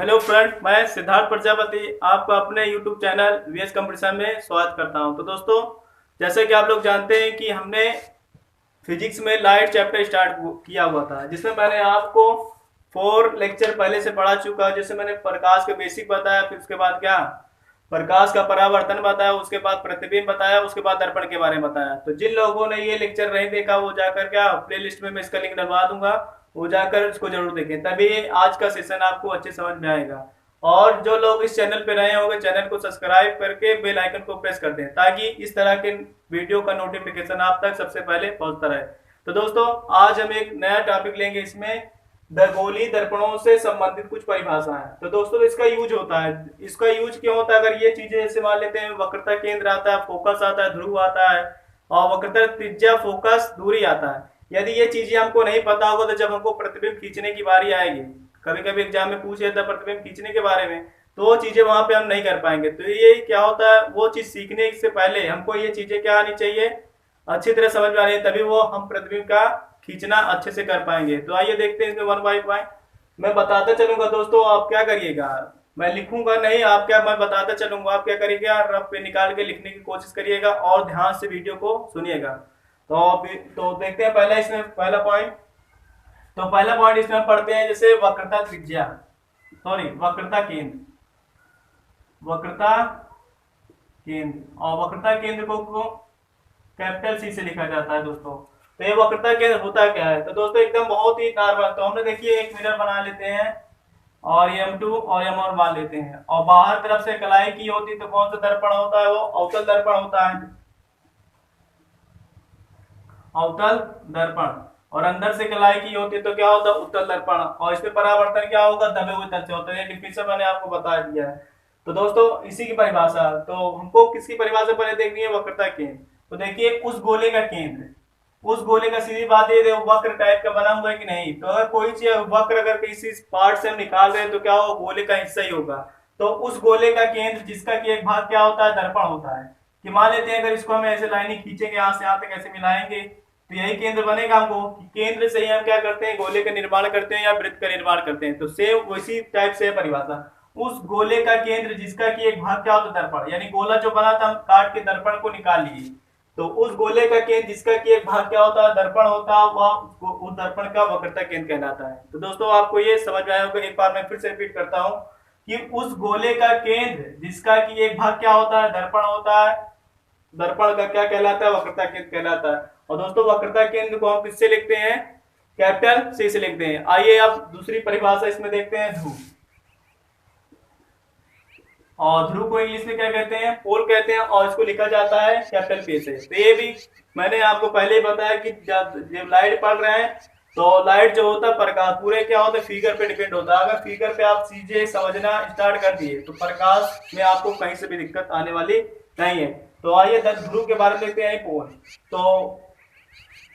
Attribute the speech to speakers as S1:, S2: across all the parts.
S1: Hello friend, मैं सिद्धार्थ प्रजापति आपको अपने यूट्यूब चैनल वीएस कंपटीशन में स्वागत करता हूं। तो दोस्तों, जैसे कि आप लोग जानते हैं कि हमने फिजिक्स में लाइट चैप्टर स्टार्ट किया हुआ था, जिसमें मैंने आपको 4 लेक्चर पहले से पढ़ा चुका हूं। जैसे मैंने प्रकाश का बेसिक बताया, फिर उसके बाद क्या प्रकाश का परावर्तन बताया, उसके बाद प्रतिबिंब बताया, उसके बाद दर्पण के बारे में बताया। तो जिन लोगों ने ये लेक्चर नहीं देखा वो जाकर क्या प्ले लिस्ट में मैं इसका लिंक डलवा दूंगा, वो जाकर इसको जरूर देखें, तभी आज का सेशन आपको अच्छे समझ में आएगा। और जो लोग इस चैनल पे नए होंगे, चैनल को सब्सक्राइब करके बेल आइकन को प्रेस कर दें, ताकि इस तरह के वीडियो का नोटिफिकेशन आप तक सबसे पहले पहुंचता रहे। तो दोस्तों, आज हम एक नया टॉपिक लेंगे, इसमें खगोलीय दर्पणों से संबंधित कुछ परिभाषाएं। तो दोस्तों, इसका यूज होता है, इसका यूज क्यों होता है? अगर ये चीजें जैसे मान लेते हैं, वक्रता केंद्र आता है, फोकस आता है, ध्रुव आता है, और वक्रता त्रिज्या, फोकस, दूरी आता है। यदि ये चीजें हमको नहीं पता होगा तो जब हमको प्रतिबिंब खींचने की बारी आएगी, कभी कभी एग्जाम में पूछ लेता है प्रतिबिंब खींचने के बारे में, तो वो चीजें वहां पे हम नहीं कर पाएंगे। तो ये क्या होता है, वो चीज सीखने से पहले हमको ये चीजें क्या आनी चाहिए, अच्छी तरह समझ में आनी है, तभी वो हम प्रतिबिंब का खींचना अच्छे से कर पाएंगे। तो आइए देखते हैं इसमें वन बाय वन मैं बताता चलूंगा। दोस्तों, आप क्या करिएगा, मैं लिखूंगा नहीं, आप क्या, मैं बताता चलूंगा, आप क्या करिएगा, रफ पे निकाल के लिखने की कोशिश करिएगा और ध्यान से वीडियो को सुनिएगा। तो देखते हैं पहला, इसमें पहला पॉइंट। तो पहला पॉइंट इसमें पढ़ते हैं, जैसे वक्रता त्रिज्या, सॉरी वक्रता केंद्र, वक्रता केंद्र, और वक्रता केंद्र को कैपिटल सी से लिखा जाता है दोस्तों। तो ये वक्रता केंद्र होता क्या है? तो दोस्तों एकदम बहुत ही नॉर्मल, तो हमने देखिए एक मिरर बना लेते हैं और M2 और M1 मान लेते हैं, और बाहर तरफ से कलाई की होती तो कौन सा दर्पण होता है? वो अवतल दर्पण होता है, अवतल दर्पण। और अंदर से कलाई की होती तो क्या होता है? उत्तल दर्पण। और इसमें परावर्तन क्या होगा? दबे हुए तल से होता है। ये डिफिनेशन मैंने आपको बता दिया है। तो दोस्तों, इसी की परिभाषा, तो हमको किसकी परिभाषा पहले देखनी है? वक्रता केंद्र। तो देखिए, उस गोले का केंद्र, उस गोले का, सीधी बात ये वक्र टाइप का बना हुआ है कि नहीं। तो अगर कोई चीज वक्र अगर किसी पार्ट से हम निकाल रहे हैं तो क्या होगा? गोले का हिस्सा ही होगा। तो उस गोले का केंद्र, जिसका कि एक भाग क्या होता है? दर्पण होता है। कि मान लेते हैं अगर इसको हम ऐसे लाइनिंग खींचेंगे, यहाँ से यहाँ तक ऐसे मिलाएंगे, तो यही केंद्र बनेगा हमको। केंद्र से ही हम क्या करते हैं? गोले का निर्माण करते हैं या वृत्त का निर्माण करते हैं। तो सेम उसी टाइप से परिभाषा, उस गोले का केंद्र जिसका कि एक भाग क्या होता है? दर्पण। यानी गोला जो बना था, हम काट के दर्पण को निकाल लिए, तो उस गोले का केंद्र जिसका कि एक भाग क्या होता है? दर्पण होता है, वह उस दर्पण का वक्रता केंद्र कहलाता है। तो दोस्तों, आपको ये समझ में आया होगा। एक बार मैं फिर से रिपीट करता हूं कि उस गोले का केंद्र जिसका कि एक भाग क्या होता है? दर्पण होता है, दर्पण का क्या कहलाता है? वक्रता केंद्र कहलाता है। और दोस्तों, वक्रता केंद्र को हम किससे लिखते हैं? कैपिटल सी से लिखते हैं। आइए अब दूसरी परिभाषा इसमें देखते हैं, ध्रुव। और ध्रुव को इंग्लिश में क्या कहते हैं? पोल कहते हैं, और इसको लिखा जाता है कैपिटल पी से। तो ये भी मैंने आपको पहले ही बताया कि जब लाइट पढ़ रहे हैं तो लाइट जो होता है, प्रकाश, पूरे क्या होता है? फिगर पे डिपेंड होता है। अगर फिगर पे आप चीजें समझना स्टार्ट कर दिए तो प्रकाश में आपको कहीं से भी दिक्कत आने वाली नहीं है। तो आइए ध्रुव के बारे में देखते हैं, पोल। तो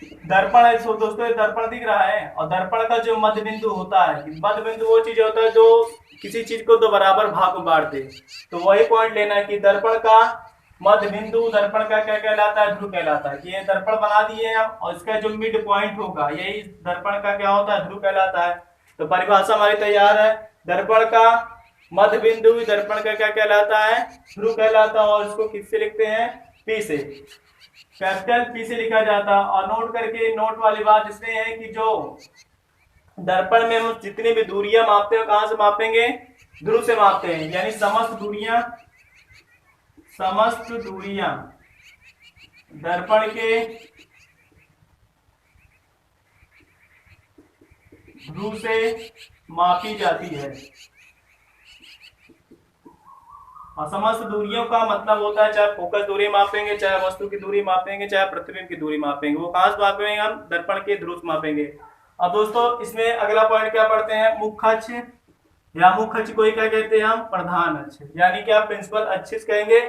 S1: दर्पण है, दोस्तों दर्पण दिख रहा है, और दर्पण का जो मध्य बिंदु होता है, मध्य बिंदु वो चीज होता है जो किसी चीज को दो बराबर भाग में बांट दे। तो वही पॉइंट लेना है कि दर्पण का मध्य बिंदु दर्पण का क्या कहलाता है? ध्रुव कहलाता है। कि ये दर्पण बना दिए हम, और इसका जो मिड पॉइंट होगा, यही दर्पण का क्या होता है? ध्रुव कहलाता है। तो परिभाषा हमारी तैयार है। दर्पण का मध्य बिंदु दर्पण का क्या कहलाता है? ध्रुव कहलाता है। और इसको किससे लिखते हैं? पी से, कैपिटल पी से लिखा जाता। और नोट करके, नोट वाली बात इसमें है कि जो दर्पण में हम जितनी भी दूरियां मापते हैं, कहां से मापेंगे? ध्रुव से मापते हैं। यानी समस्त दूरियां दर्पण के ध्रुव से मापी जाती है। और समस्त दूरियों का मतलब होता है, चाहे फोकस दूरी मापेंगे, चाहे वस्तु की दूरी मापेंगे, चाहे प्रतिबिंब की दूरी मापेंगे, वो कहां से मापेंगे? हम दर्पण के ध्रुव से मापेंगे। अब दोस्तों, इसमें अगला पॉइंट क्या पढ़ते हैं? मुख्य अक्ष, या मुख्य अक्ष को ही क्या कहते हैं हम? प्रधान अक्ष, यानी कि आप प्रिंसिपल अक्ष कहेंगे,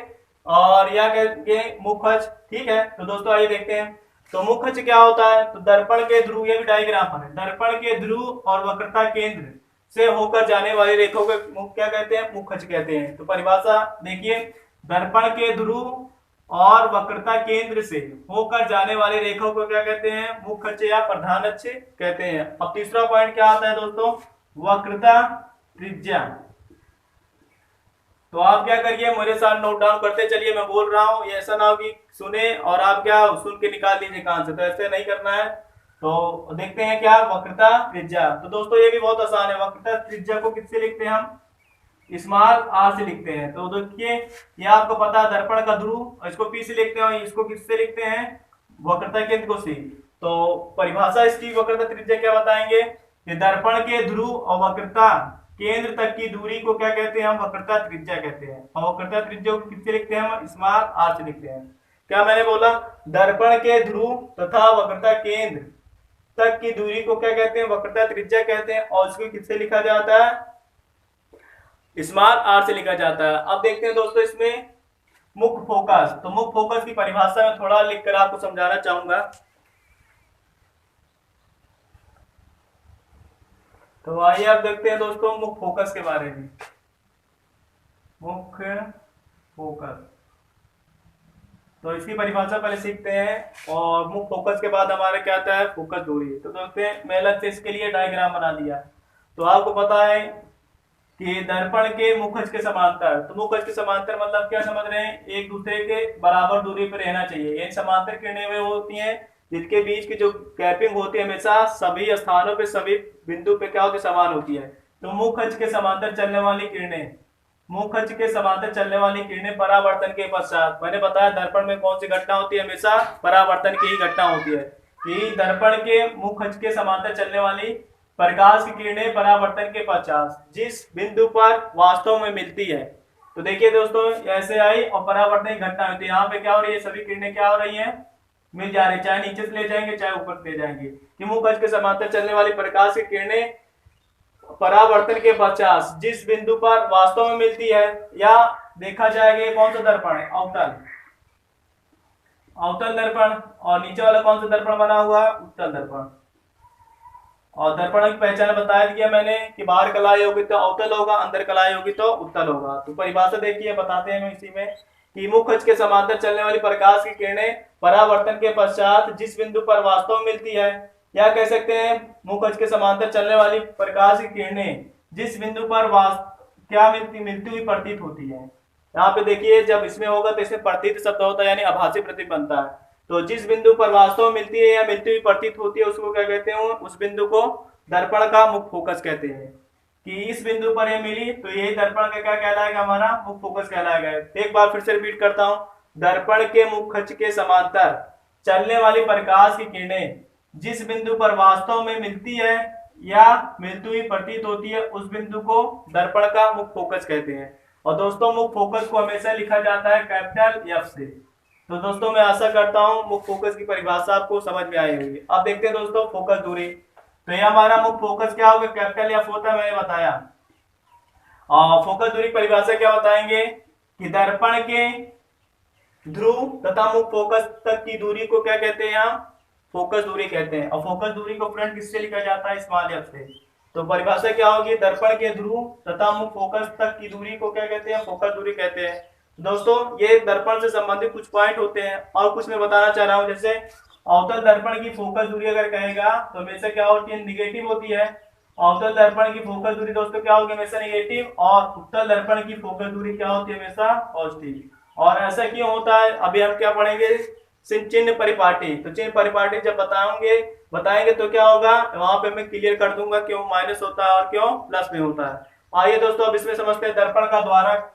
S1: और या कहेंगे मुख्य अक्ष। ठीक है, तो दोस्तों आइए देखते हैं। तो मुख्य अक्ष क्या होता है? तो दर्पण के ध्रुव, ये भी डायग्राम है, दर्पण के ध्रुव और वक्रता केंद्र से होकर जाने वाली रेखा को क्या कहते हैं? मुख्य अक्ष कहते हैं। तो परिभाषा देखिए, दर्पण के ध्रुव और वक्रता केंद्र से होकर जाने वाली रेखा को क्या कहते हैं? मुख्य अक्ष या प्रधान अक्ष कहते हैं। अब तीसरा पॉइंट क्या आता है दोस्तों? वक्रता त्रिज्या। तो आप क्या करिए, मेरे साथ नोट डाउन करते चलिए, मैं बोल रहा हूँ, ये ऐसा ना हो कि सुने और आप क्या सुन के निकाल लीजिए कहां से, तो ऐसे नहीं करना है। तो देखते हैं क्या, वक्रता त्रिज्या। तो दोस्तों ये भी बहुत आसान है, वक्रता त्रिज्या को किससे लिखते हैं हम, स्मॉल आर से लिखते हैं। तो देखिए ये आपको पता है दर्पण का ध्रुव, इसको पी से लिखते हैं, इसको किससे लिखते हैं, वक्रता केंद्र को सी। तो परिभाषा इसकी वक्रता त्रिज्या क्या बताएंगे कि दर्पण के ध्रुव और वक्रता केंद्र तक की दूरी को क्या कहते हैं, हम वक्रता त्रिज्या कहते हैं। और वक्रता त्रिज्या को किससे लिखते हैं, हम स्मॉल आर से लिखते हैं। क्या मैंने बोला, दर्पण के ध्रुव तथा वक्रता केंद्र तक की दूरी को क्या कहते हैं, वक्रता त्रिज्या कहते हैं। और इसको किससे लिखा जाता है, स्मॉल आर से लिखा जाता है। अब देखते हैं दोस्तों इसमें मुख्य फोकस। तो मुख्य फोकस की परिभाषा में थोड़ा लिखकर आपको समझाना चाहूंगा। तो आइए अब देखते हैं दोस्तों मुख्य फोकस के बारे में। मुख्य फोकस, तो इसकी परिभाषा पहले सीखते हैं और मुख्य फोकस के बाद हमारा क्या आता है, फोकस दूरी। तो दोस्तों मैं अलग से इसके लिए डायग्राम बना दिया। तो आपको पता है कि दर्पण के मुखज के समांतर, तो मुखज के समांतर मतलब क्या समझ रहे हैं, एक दूसरे के बराबर दूरी पर रहना चाहिए। ये समांतर किरणें वे होती हैं जिनके बीच की जो गैपिंग होती है हमेशा सभी स्थानों पे, सभी बिंदु पे क्या होती है, समान होती है। तो मुखज के समांतर चलने वाली किरणें, मुखज के समांतर चलने वाली किरणें परावर्तन के पश्चात, मैंने बताया दर्पण में कौन सी घटना होती है, हमेशा परावर्तन की ही घटना होती है कि दर्पण के मुखज के समांतर चलने वाली प्रकाश की किरणें परावर्तन के पश्चात जिस बिंदु पर वास्तव में मिलती है। तो देखिए दोस्तों ऐसे आई और परावर्तन की घटना होती है, यहाँ पे क्या हो रही है, सभी किरणें क्या हो रही है, मिल जा रही, चाहे नीचे से ले जाएंगे चाहे ऊपर से ले जाएंगे। कि मुखज के समांतर चलने वाली प्रकाश की किरणें परावर्तन के पश्चात जिस बिंदु पर वास्तव में मिलती है, या देखा जाएगा कौन सा दर्पण है, अवतल, अवतल दर्पण। और नीचे वाला कौन सा दर्पण बना हुआ है, उत्तल दर्पण। और दर्पण की पहचान बता दिया मैंने कि बाहर कलाई होगी तो अवतल होगा, अंदर कलाई होगी तो उत्तल होगा। तो परिभाषा देखिए बताते हैं इसी में कि मुखज के समांतर चलने वाली प्रकाश की किरणें परावर्तन के पश्चात जिस बिंदु पर वास्तव में मिलती है, या कह सकते हैं मुखज के समांतर चलने वाली प्रकाश की किरणें जिस बिंदु पर क्या मिलती हुई प्रतीत होती है। यहाँ पे देखिए जब इसमें होगा तो इसमें प्रतीत शब्द होता है, यानी आभासी प्रतीत बनता है। तो जिस बिंदु पर वास्तव मिलती है या मिलती हुई प्रतीत होती है उसको क्या कहते हैं, उस बिंदु को दर्पण का मुख्य फोकस कहते हैं। कि इस बिंदु पर ये मिली तो यही दर्पण का क्या कहलाएगा, हमारा मुख्य फोकस कहलाएगा। एक बार फिर से रिपीट करता हूं, दर्पण के मुखज के समांतर चलने वाली प्रकाश की किरणें जिस बिंदु पर वास्तव में मिलती है या मिलती हुई प्रतीत होती है उस बिंदु को दर्पण का मुख्य फोकस कहते हैं। और दोस्तों मुख्य फोकस को हमेशा लिखा जाता है कैपिटल एफ से। तो दोस्तों मैं आशा करता हूं मुख्य फोकस की परिभाषा आपको समझ में आई होगी। अब देखते हैं दोस्तों फोकस दूरी। तो ये हमारा मुख्य फोकस क्या होगा, कैपिटल एफ होता है, मैंने बताया। और फोकस दूरी परिभाषा क्या बताएंगे कि दर्पण के ध्रुव तथा मुख्य फोकस तक की दूरी को क्या कहते हैं, हम फोकस दूरी कहते हैं। और फोकस दूरी को फ्रंट किससे लिखा जाता है, स्मॉल एफ से। तो परिभाषा क्या होगी, दर्पण के ध्रुव तथा मुख्य फोकस तक की दूरी को क्या कहते हैं, फोकस दूरी कहते हैं। दोस्तों ये दर्पण से संबंधित कुछ पॉइंट होते हैं और कुछ मैं बताना चाह रहा हूं। जैसे अवतल दर्पण की फोकस दूरी अगर कहेगा तो हमेशा क्या होती है, निगेटिव होती है। अवतल दर्पण की फोकस दूरी दोस्तों क्या होगी, हमेशा निगेटिव। और उत्तल दर्पण की फोकस दूरी क्या होती है, हमेशा पॉजिटिव। और ऐसा क्यों होता है, अभी हम क्या पढ़ेंगे, चिन्ह परिपाटी। तो चिन्ह परिपाटी जब बताएंगे तो क्या होगा, वहां पे मैं क्लियर कर दूंगा क्यों माइनस होता है और क्यों प्लस में होता है। आइए दोस्तों अब इसमें समझते हैं दर्पण का द्वारक।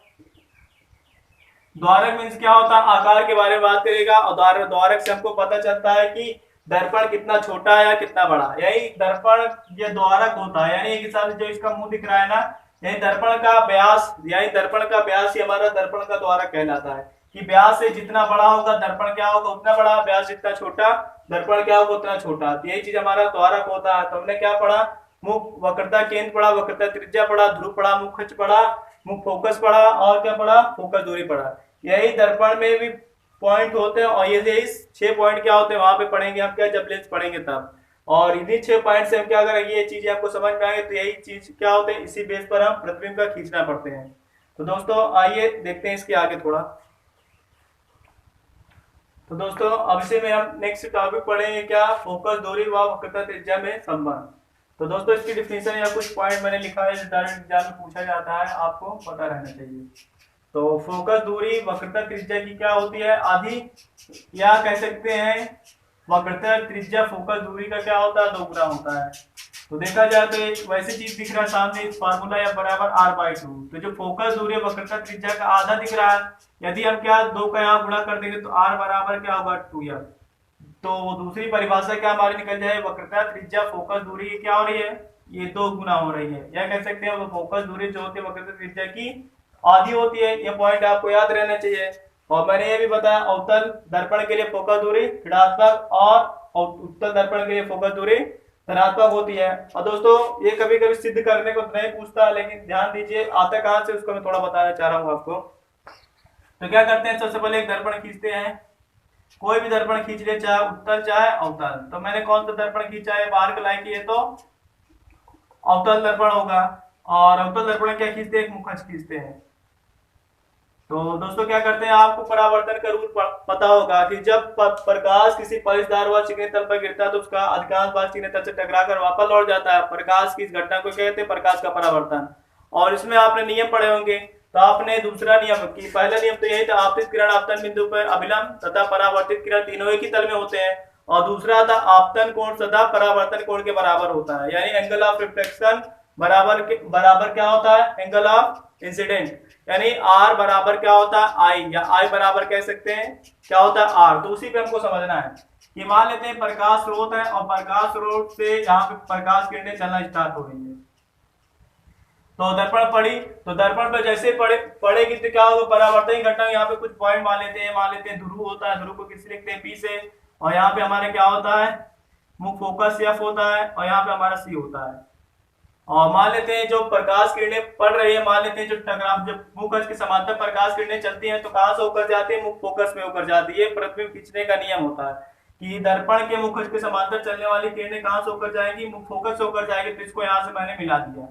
S1: द्वारक मीन्स क्या होता है, आकार के बारे में बात करेगा। और द्वारक से हमको पता चलता है कि दर्पण कितना छोटा है या कितना बड़ा। यही दर्पण ये द्वारक होता है, यानी एक हिसाब से जो इसका मुंह दिख रहा है ना, यही दर्पण का व्यास, यही दर्पण का व्यास ही हमारा दर्पण का द्वारक कहलाता है। कि व्यास से जितना बड़ा होगा दर्पण क्या होगा, उतना बड़ा। व्यास जितना छोटा दर्पण क्या होगा, उतना छोटा। तो यही चीज हमारा द्वारक होता है। तो हमने क्या पढ़ा, मुख्य वक्रता केंद्र पढ़ा, वक्रता त्रिज्या पढ़ा, ध्रुव पढ़ा, मुखज पढ़ा, मुख्य फोकस पढ़ा, और क्या पढ़ा, फोकस दूरी पढ़ा। यही दर्पण में भी पॉइंट होते हैं और ये 6 पॉइंट क्या होते हैं वहां पे पढ़ेंगे हम, क्या जब लेंस पढ़ेंगे तब। और इन्हीं 6 पॉइंट से हम क्या करेंगे, ये चीजें आपको समझ में आएंगे। तो यही चीज क्या होते हैं, इसी बेस पर हम प्रतिबिंब का खींचना पड़ते हैं। तो दोस्तों आइए देखते हैं इसके आगे थोड़ा। तो दोस्तों अब इसे में हम नेक्स्ट टॉपिक पढ़ेंगे क्या, फोकस दूरी व वक्रता त्रिज्या में संबंध। तो दोस्तों इसकी डिफिनेशन या कुछ पॉइंट मैंने लिखा है, डायरेक्ट एग्जाम में पूछा जाता है, आपको पता रहना चाहिए। तो फोकस दूरी वक्रता त्रिज्या की क्या होती है, आधी, या कह सकते हैं वक्रता त्रिज्या फोकस दूरी का क्या होता है, दोगुना होता है। तो देखा जाए तो एक वैसी चीज दिख रहा है सामने, इस फार्मूला या बराबर r/2। तो जो फोकस दूरी वक्रता त्रिज्या का आधा दिख रहा है, यदि हम क्या दो का यहाँ गुणा कर देंगे तो r बराबर क्या होगा 2f। तो दूसरी परिभाषा क्या हमारी निकल जाए, वक्रता त्रिज्या फोकस दूरी की क्या हो रही है, ये दो गुना हो रही है, या कह सकते हैं वो फोकस दूरी जो होती है वक्रता त्रिज्या की आधी होती है। ये पॉइंट आपको याद रहना चाहिए। और मैंने ये भी बताया अवतल दर्पण के लिए फोकस दूरी ऋणात्मक और उत्तल दर्पण के लिए फोकस दूरी धनात्मक होती है। और दोस्तों ये कभी कभी सिद्ध करने को नहीं पूछता, लेकिन ध्यान दीजिए आता कहां से उसको मैं थोड़ा बताना चाह रहा हूँ आपको। तो क्या करते हैं, सबसे पहले एक दर्पण खींचते हैं, कोई भी दर्पण खींच ले, चाहे उत्तल चाहे अवतल। तो मैंने कौन सा दर्पण खींचा है, बाहर का लाइन की है तो अवतल दर्पण होगा। और अवतल दर्पण क्या खींचते हैं, एक मुखच खींचते हैं। तो दोस्तों क्या करते हैं, आपको परावर्तन का रूल पता होगा कि जब प्रकाश किसी परिशदार व चिकने तल पर गिरता है तो उसका अधिकांश भाग चिकने तल से टकराकर वापस लौट जाता है। प्रकाश की इस घटना को कहते हैं प्रकाश का परावर्तन। और इसमें आपने नियम पढ़े होंगे। तो आपने दूसरा नियम की, पहला नियम तो यही था, आपतित किरण आपतन बिंदु पर अभिलंब तथा परावर्तित किरण तीनों एक ही तल में होते हैं। और दूसरा था आपतन कोण सदा परावर्तन कोण के बराबर होता है, यानी एंगल ऑफ रिफ्लेक्शन बराबर क्या होता है, एंगल ऑफ इंसिडेंट, यानी r बराबर क्या होता है i, या i बराबर कह सकते हैं क्या होता है r। तो उसी पे हमको समझना है कि मान लेते हैं प्रकाश स्रोत है और प्रकाश स्रोत से यहाँ पे प्रकाश किरणें चलना स्टार्ट हो रही है। तो दर्पण पड़ी, तो दर्पण पे जैसे पड़ेगी तो क्या होगा, परावर्तन घटना। यहाँ पे कुछ पॉइंट मान लेते हैं ध्रुव होता है, ध्रुव को किससे लिखते हैं, P से। और यहाँ पे हमारे क्या होता है, मुख्य फोकस F होता है, और यहाँ पे हमारा C होता है। और मान लेते हैं जो प्रकाश किरणें पड़ रही है, मान लेते हैं जो टकराव, जब मुख्य अक्ष के समांतर प्रकाश किरणें चलती हैं तो कहां से होकर जाती है, मुख्य फोकस में होकर जाती है। प्रतिबिंब खींचने का नियम होता है कि दर्पण के मुख्य अक्ष के समांतर चलने वाली किरणें कहां से होकर जाएंगी, मुख्य फोकस से होकर जाएगी। तो इसको यहाँ से मैंने मिला दिया,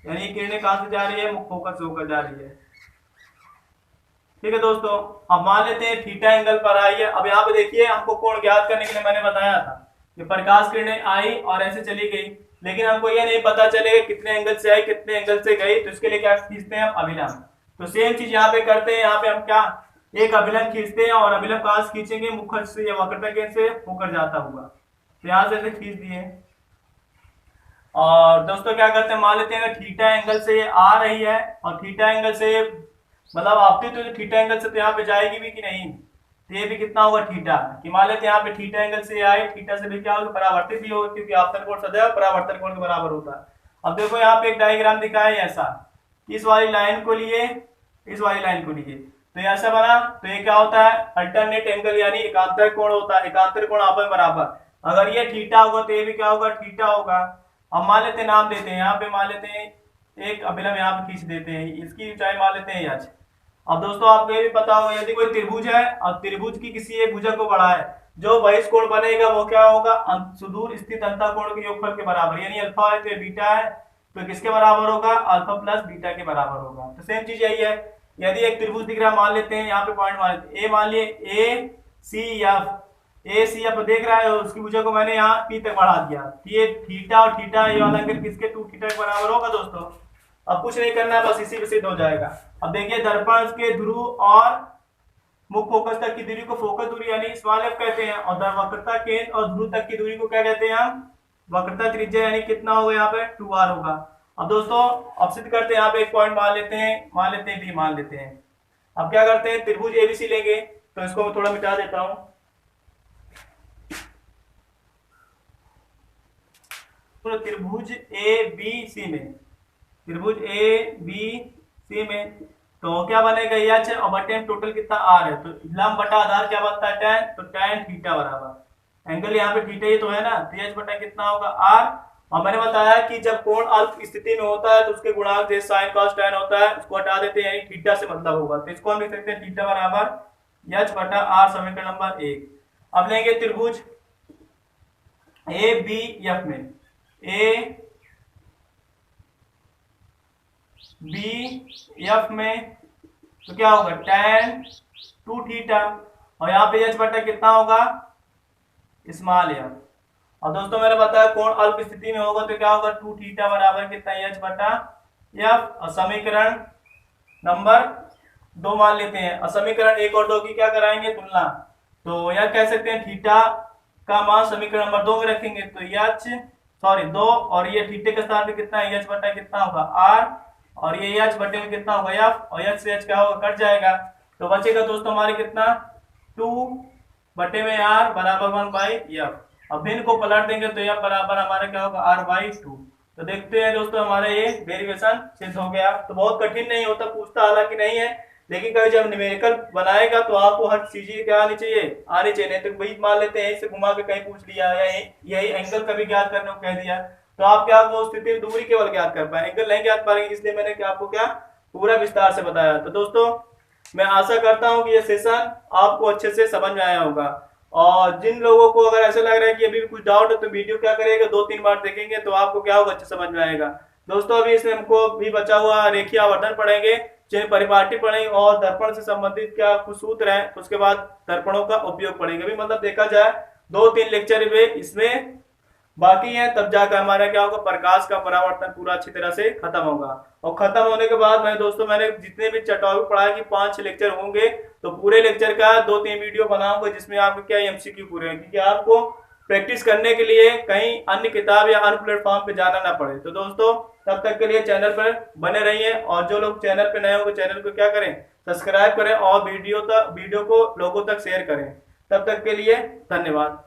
S1: यानी किरणें कहां से जा रही है, मुख्य फोकस से होकर जा रही है। ठीक है दोस्तों, अब मान लेते हैं थीटा एंगल पर आई है। अब यहाँ पे देखिए, हमको कोण ज्ञात करने के लिए मैंने बताया था कि प्रकाश किरणें आई और ऐसे चली गई, लेकिन हमको यह नहीं पता चलेगा कितने एंगल से आई कितने एंगल से गई। तो इसके लिए क्या खींचते हैं, अभिलंब। तो सेम चीज यहाँ पे करते हैं, यहाँ पे हम क्या एक अभिलंब खींचते हैं, और अभिलंब कहां से खींचेंगे, मुख्य से या वक्रता केंद्र से होकर जाता हुआ। तो यहाँ से खींच दिए। और दोस्तों क्या करते हैं, मान लेते हैं थीटा एंगल से ये आ रही है, और थीटा एंगल से मतलब आपतित तो थीटा एंगल से तो यहाँ पे जाएगी भी कि नहीं, तो ये भी कितना होगा थीटा। कि मान लेते हैं यहाँ पे थीटा एंगल से आए, थीटा से भी क्या होगा, परावर्तित भी होगा, क्योंकि आपतन कोण सदैव परावर्तन कोण के बराबर होता है। अब देखो यहाँ पे एक डायग्राम दिखाया है ऐसा, इस वाली लाइन को लिए, इस वाली लाइन को लिए, तो ऐसा बना। तो ये क्या होता है, अल्टरनेट एंगल, यानी एकांतर कोण होता है, एकांतर कोण आपस में बराबर। अगर ये थीटा होगा तो ये भी क्या होगा, थीटा होगा। अब मान लेते हैं, नाम देते हैं, यहाँ पे मान लेते हैं एक अभिलंब यहाँ पे खींच देते हैं, इसकी ऊंचाई मान लेते हैं h। अब दोस्तों आपको ये भी पता होगा, यदि कोई त्रिभुज है और त्रिभुज की किसी एक भुजा को बढ़ाए, जो बहिष कोण बनेगा वो क्या होगा, सुदूर स्थित अंतःकोण के योगफल के बराबर, यानी अल्फा है तो बीटा है, तो किसके बराबर होगा, अल्फा प्लस बीटा के बराबर होगा। तो सेम चीज यही है, यदि एक त्रिभुज दिख रहा है, मान लेते हैं यहाँ पे पॉइंट मान लेते हैं, ए मान लिए ए सी एफ देख रहा है, उसकी भुजा को मैंने यहाँ पी तक बढ़ा दिया। ये थीटा और थीटा ये वाला एंगल किसके 2 थीटा के बराबर होगा दोस्तों। अब कुछ नहीं करना है, बस इसी पे सिद्ध हो जाएगा। अब देखिए दर्पण के ध्रुव और मुख्य फोकस तक की दूरी को फोकस दूरी यानी स्मॉल एफ कहते हैं, और वक्रता केंद्र और ध्रुव तक की दूरी को क्या कहते हैं हम, वक्रता त्रिज्या, यानी कितना होगा यहाँ पे 2r होगा। अब दोस्तों अब सिद्ध करते हैं, यहाँ पे एक पॉइंट मान लेते हैं बी मान लेते हैं। अब क्या करते हैं, त्रिभुज एबीसी लेंगे, तो इसको मैं थोड़ा मिटा देता हूं। तो त्रिभुज ए बी सी में, त्रिभुज ए बी सी में तो क्या बनेगा, एच और बटे टोटल कितना आर है, तो लंब बटा आधार क्या बनता है, tan, तो tan थीटा बराबर एंगल यहाँ पे थीटा ही तो है ना, तो एच बटा कितना होगा आर। और मैंने बताया कि जब कोण अल्फ स्थिति में होता है तो उसके गुणांक जैसे साइन कॉस tan होता है, उसको हटा देते हैं, यानी थीटा से मतलब होगा। तो इसको हम लिख सकते हैं थीटा बराबर एच बटा आर, समीकरण नंबर 1। अब लेंगे त्रिभुज ए बी एफ में, ए बी एफ में तो क्या होगा tan 2 थीटा, और यहाँ पे एच बटा कितना होगा, स्मॉल एफ। और दोस्तों मैंने बताया कोण अल्प स्थिति में होगा तो क्या होगा 2 थीटा बराबर कितना एच बटा एफ, और समीकरण नंबर 2 मान लेते हैं और समीकरण 1 और 2 की क्या कराएंगे, तुलना। तो यह कह सकते हैं थीटा का मान समीकरण नंबर 2 में रखेंगे तो एच, सॉरी 2, और ये थीटे के स्थान पे कितना है, एच बटा कितना होगा आर, और ये एच बटे में कितना होगा एफ, और एच से एच क्या होगा, कट जाएगा। तो बचेगा दोस्तों हमारे कितना, 2 बटे में आर बराबर 1/f। अब भिन्न को पलट देंगे तो यह बराबर हमारे क्या होगा, r/2। तो देखते हैं दोस्तों हमारे ये डेरिवेशन सिद्ध हो गया। तो बहुत कठिन नहीं होता, पूछता हालांकि नहीं है, लेकिन कभी जब न्यूमेरिकल बनाएगा तो आपको हर चीज क्या आनी चाहिए, नहीं तो वही मान लेते हैं इससे घुमा के कहीं पूछ लिया या यही एंगल कभी ज्ञात करने को कह दिया, तो आप क्या वो स्थिति में दूरी केवल ज्ञात कर पाए, एंगल नहीं ज्ञात पाएंगे। इसलिए मैंने क्या आपको क्या पूरा विस्तार से बताया। तो दोस्तों मैं आशा करता हूं कि ये सेशन आपको अच्छे से समझ में आया होगा, और जिन लोगों को अगर ऐसा लग रहा है कि अभी भी कुछ डाउट है तो वीडियो क्या करेगा, 2-3 बार देखेंगे तो आपको क्या होगा, अच्छे समझ में आएगा। दोस्तों अभी इसमें हमको भी बचा हुआ रेखीय आवर्धन पढ़ेंगे, चेन परिपाटी पढ़ेंगे, और दर्पण से संबंधित क्या कुछ सूत्र है, उसके बाद दर्पणों का उपयोग पढ़ेंगे। अभी मतलब देखा जाए 2-3 लेक्चर में इसमें बाकी है, तब जाकर हमारा क्या होगा, प्रकाश का परावर्तन पूरा अच्छी तरह से खत्म होगा। और खत्म होने के बाद मैंने जितने भी टॉपिक पढ़ाया कि 5 लेक्चर होंगे, तो पूरे लेक्चर का 2-3 वीडियो बनाऊंगा जिसमें आपको क्या एमसीक्यू पूरे हैं, क्योंकि आपको प्रैक्टिस करने के लिए कहीं अन्य किताब या अन्य प्लेटफॉर्म पे जाना ना पड़े। तो दोस्तों तब तक के लिए चैनल पर बने रहिए, और जो लोग चैनल पे नए होंगे चैनल को क्या करें, सब्सक्राइब करें, और वीडियो को लोगों तक शेयर करें। तब तक के लिए धन्यवाद।